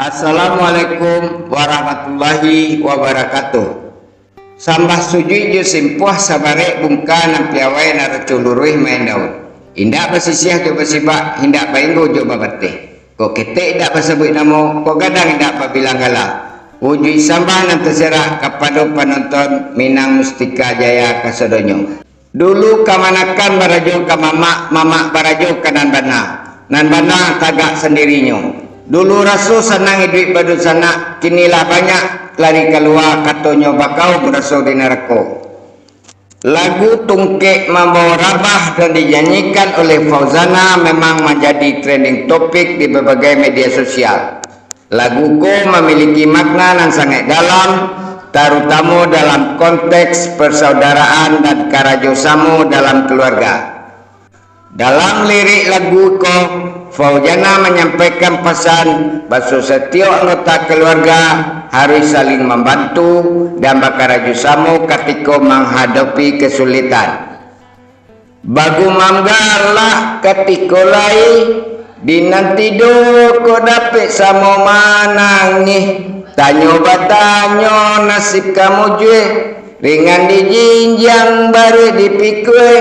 Assalamualaikum warahmatullahi wabarakatuh. Sambah sujui jo simpuah sabare bungka nam piawai naraculurui main daun. Indak basisiah jo basibak, hindak bainggo jo babate. Kok ketek indak basebut namo, kok gadang indak babilang gala. Wujui sambah nam terserak kepada penonton Minang Mustika Jaya kasodonyo. Dulu kamanakan barajo ke mamak barajo kanan bana. Nan bana tagak sendirinya. Dulu rasu senang hidup badu sana, kinilah banyak lari keluar katonyo bakau beraso di neraka. Lagu Tungkek Membawa Rabah dan dinyanyikan oleh Fauzana memang menjadi trending topik di berbagai media sosial. Lagu ko memiliki makna yang sangat dalam, terutama dalam konteks persaudaraan dan karajosamu dalam keluarga. Dalam lirik lagu ko, Fauzana menyampaikan pesan bahwa setiap anggota keluarga harus saling membantu dan bekerjasama ketika menghadapi kesulitan. Bagu manggalah ketika lai dinantido ko dapat sama manangih. Tanyo batanyo nasib kamu jue ringan dijinjang baru dipikul.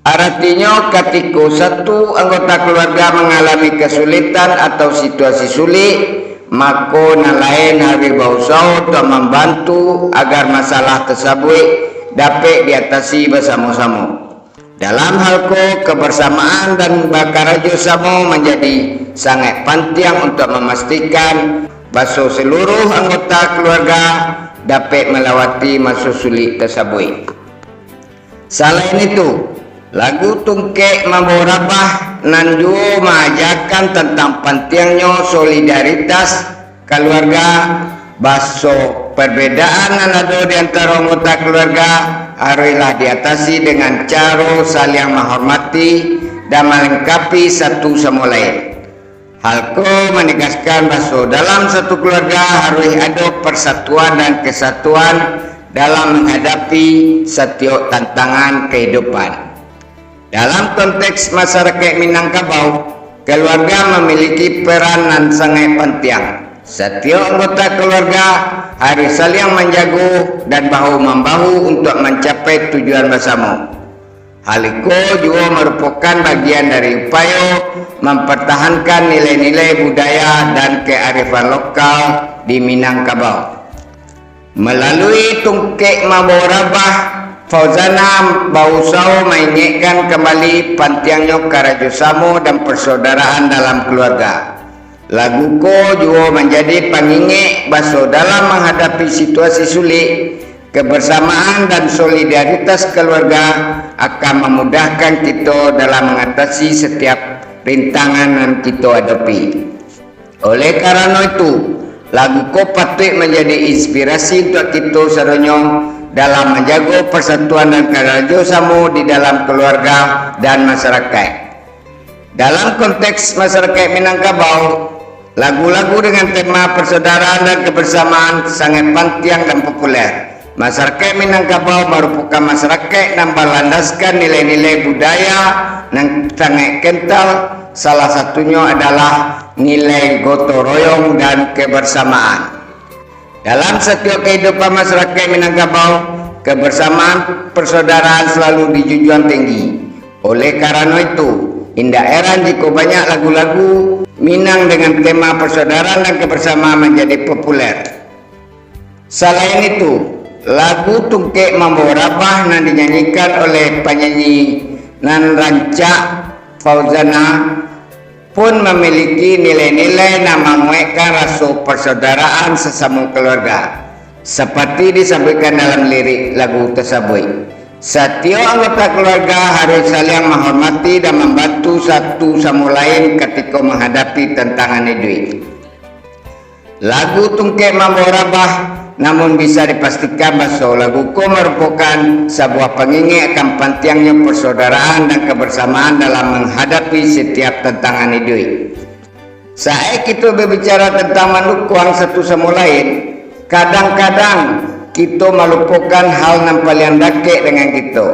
Artinya ketika satu anggota keluarga mengalami kesulitan atau situasi sulit, maka yang lain harus berusaha untuk membantu agar masalah tersebut dapat diatasi bersama-sama. Dalam hal kebersamaan dan bekerjasama menjadi sangat penting untuk memastikan bahwa seluruh anggota keluarga dapat melewati masa sulit tersebut. Selain itu, lagu Tungkek Membawa Rabah nanju mengajarkan tentang pentingnya solidaritas keluarga. Baso perbedaan yang ada di antara anggota keluarga haruslah diatasi dengan cara saling menghormati dan melengkapi satu sama lain. Hal ko menegaskan bahwa dalam satu keluarga harus ada persatuan dan kesatuan dalam menghadapi setiap tantangan kehidupan. Dalam konteks masyarakat Minangkabau, keluarga memiliki peran yang sangat penting. Setiap anggota keluarga harus saling menjaga dan bahu-membahu untuk mencapai tujuan bersama. Hal itu juga merupakan bagian dari upaya mempertahankan nilai-nilai budaya dan kearifan lokal di Minangkabau. Melalui Tungkek Membawa Rabah, Fauzana berusaha mengingatkan kembali pentingnya kerjasama dan persaudaraan dalam keluarga. Lagu ko juga menjadi pengingat bahwa dalam menghadapi situasi sulit, kebersamaan dan solidaritas keluarga akan memudahkan kita dalam mengatasi setiap rintangan yang kita hadapi. Oleh karena itu, lagu ko patut menjadi inspirasi untuk kita seronyo dalam menjaga persatuan dan kerjasama di dalam keluarga dan masyarakat. Dalam konteks masyarakat Minangkabau, lagu-lagu dengan tema persaudaraan dan kebersamaan sangat penting dan populer. Masyarakat Minangkabau merupakan masyarakat yang berlandaskan nilai-nilai budaya yang sangat kental. Salah satunya adalah nilai gotong royong dan kebersamaan. Dalam setiap kehidupan masyarakat Minangkabau, kebersamaan persaudaraan selalu dijunjung tinggi. Oleh karena itu, indah heran jika banyak lagu-lagu Minang dengan tema persaudaraan dan kebersamaan menjadi populer. Selain itu, lagu Tungkek Membawa Rabah yang dinyanyikan oleh penyanyi nan rancak Fauzana pun memiliki nilai-nilai yang menguatkan rasa persaudaraan sesama keluarga. Seperti disampaikan dalam lirik lagu tersebut, setiap anggota keluarga harus saling menghormati dan membantu satu sama lain ketika menghadapi tantangan hidup. Lagu Tungkek Membawa Rabah namun bisa dipastikan bahwa lagu ko merupakan sebuah pengingat akan pentingnya persaudaraan dan kebersamaan dalam menghadapi setiap tantangan hidup. Saat kita berbicara tentang mendukung satu sama lain, kadang-kadang kita melupakan hal yang paling dekat dengan kita,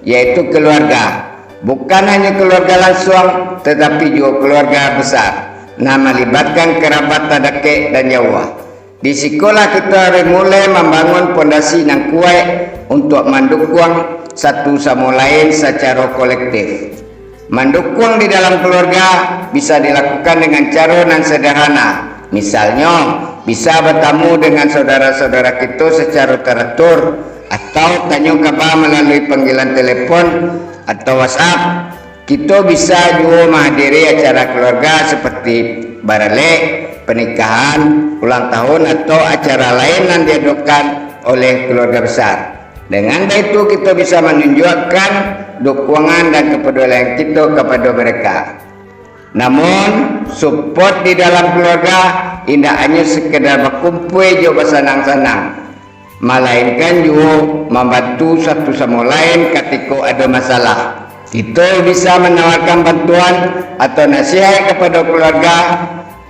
yaitu keluarga. Bukan hanya keluarga langsung, tetapi juga keluarga besar. nah melibatkan kerabat terdekek dan jauh. Di sekolah kita harus mulai membangun pondasi yang kuat untuk mendukung satu sama lain secara kolektif. Mendukung di dalam keluarga bisa dilakukan dengan cara yang sederhana. Misalnya, bisa bertemu dengan saudara-saudara kita secara teratur atau tanya kabar melalui panggilan telepon atau WhatsApp. Kita bisa juga menghadiri acara keluarga seperti baralek, pernikahan, ulang tahun atau acara lain yang diadakan oleh keluarga besar. Dengan itu kita bisa menunjukkan dukungan dan kepedulian kita kepada mereka. Namun support di dalam keluarga tidak hanya sekedar berkumpul je bersenang-senang, melainkan juga membantu satu sama lain ketika ada masalah. Kita bisa menawarkan bantuan atau nasihat kepada keluarga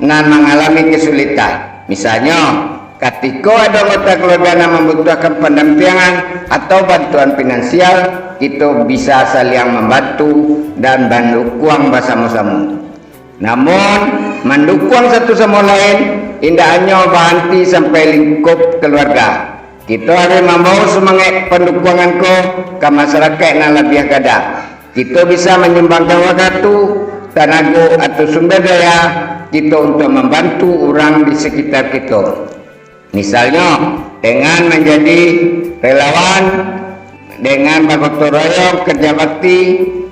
yang mengalami kesulitan. Misalnya, ketika ada anggota keluarga yang membutuhkan pendampingan atau bantuan finansial, kita bisa saling membantu dan mendukung bersama-sama. Namun, mendukung satu sama lain tidak hanya berhenti sampai lingkup keluarga. Kita harus membawa semangat pendukungan ke masyarakat yang lebih gada. Kita bisa menyumbangkan waktu, tenaga atau sumber daya kita untuk membantu orang di sekitar kita. Misalnya, dengan menjadi relawan, dengan bergotong royong kerja bakti,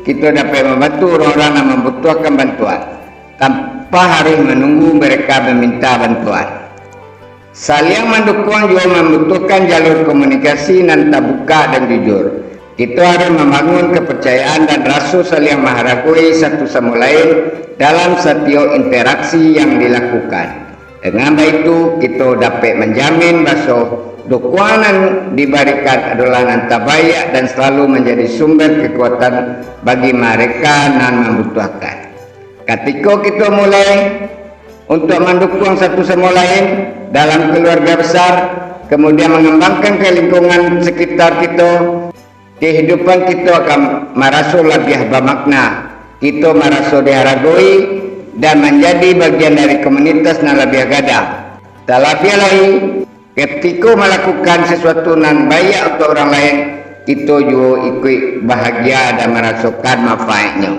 kita dapat membantu orang-orang yang membutuhkan bantuan tanpa harus menunggu mereka meminta bantuan. Saling mendukung juga membutuhkan jalur komunikasi yang terbuka dan jujur. Kita harus membangun kepercayaan dan rasa saling menghargai satu sama lain dalam setiap interaksi yang dilakukan. Dengan itu, kita dapat menjamin bahawa dukungan diberikan adalah yang terbaik dan selalu menjadi sumber kekuatan bagi mereka yang membutuhkan. Ketika kita mulai untuk mendukung satu sama lain dalam keluarga besar, kemudian mengembangkan ke lingkungan sekitar kita, kehidupan kita akan merasa lebih bermakna. Kita merasa dihargai dan menjadi bagian dari komunitas yang lebih gada. Terlebih lagi, ketika melakukan sesuatu yang baik untuk orang lain, kita juga ikut bahagia dan merasakan manfaatnya.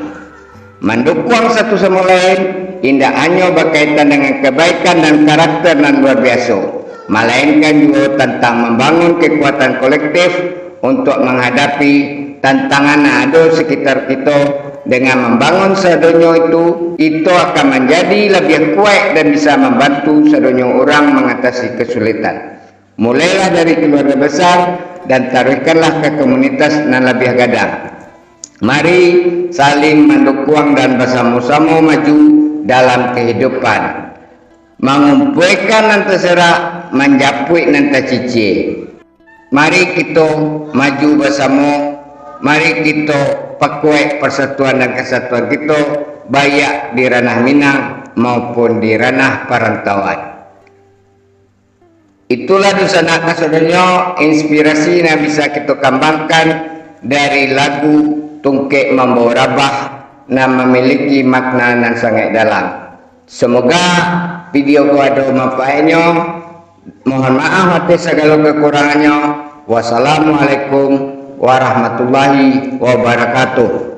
Mendukung satu sama lain tidak hanya berkaitan dengan kebaikan dan karakter yang luar biasa, melainkan juga tentang membangun kekuatan kolektif untuk menghadapi tantangan yang ada sekitar kita. Dengan membangun sedunia itu akan menjadi lebih kuat dan bisa membantu sedunia orang mengatasi kesulitan. Mulailah dari keluarga besar dan taruhkanlah ke komunitas yang lebih gada. Mari saling mendukung dan bersama-sama maju dalam kehidupan. Mengumpulkan dan terserak, menjapui dan tercicir. Mari kita maju bersama. Mari kita pakai persatuan dan kesatuan kita, baik di ranah Minang maupun di ranah perantauan. Itulah dusana kasadanya inspirasi yang bisa kita kembangkan dari lagu Tungkek Membawa Rabah yang memiliki makna yang sangat dalam. Semoga video ku ada manfaatnya. Mohon maaf atas segala kekurangannya. Wassalamualaikum warahmatullahi wabarakatuh.